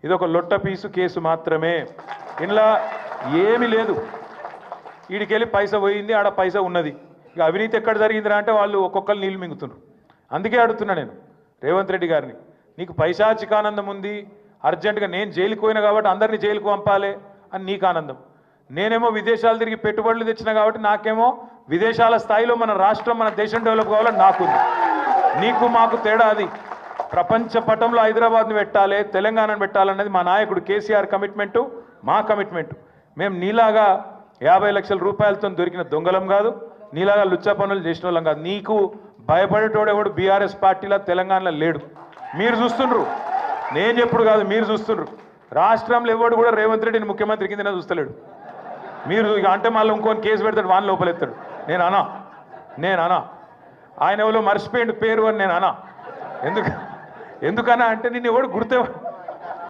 ఇది ఒక లొట్ట పీసు కేసు మాత్రమే. ఇందులో ఏమీ లేదు. వీడికెళ్ళి పైసా పోయింది, ఆడ పైసా ఉన్నది. ఇక అవినీతి ఎక్కడ జరిగిందిరా అంటే వాళ్ళు ఒక్కొక్కరు నీళ్ళు మింగుతున్నారు. అందుకే అడుగుతున్నా నేను రేవంత్ రెడ్డి గారిని, నీకు పైశాచికానందం ఉంది, అర్జెంటుగా నేను జైలుకు పోయినా కాబట్టి అందరినీ జైలుకు పంపాలి అని నీకు ఆనందం. నేనేమో విదేశాలు తిరిగి పెట్టుబడులు తెచ్చినా కాబట్టి నాకేమో విదేశాల స్థాయిలో మన రాష్ట్రం మన దేశం డెవలప్ కావాలని నాకుంది. నీకు మాకు తేడా అది. ప్రపంచ పటంలో హైదరాబాద్ని పెట్టాలి, తెలంగాణను పెట్టాలన్నది మా నాయకుడు కేసీఆర్ కమిట్మెంటు, మా కమిట్మెంటు. మేము నీలాగా 50 లక్షల రూపాయలతో దొరికిన దొంగలం కాదు, నీలాగా లుచ్చా పనులు చేసిన వాళ్ళం కాదు. నీకు భయపడేటోడు ఎవడు బీఆర్ఎస్ పార్టీలో తెలంగాణలో లేడు. మీరు చూస్తుండ్రు, నేను చెప్పుడు కాదు, మీరు చూస్తుండ్రు. రాష్ట్రంలో ఎవడు కూడా రేవంత్ రెడ్డిని ముఖ్యమంత్రి కిందనే చూస్తలేడు. మీరు ఇక అంటే మళ్ళీ ఇంకొని కేసు పెడతాడు, వాని లోపలెత్తాడు. నేను అనా ఆయన ఎవరో మర్చిపోయిండు పేరు అని నేను అనా. ఎందుకన్నా అంటే నిన్ను ఎవడు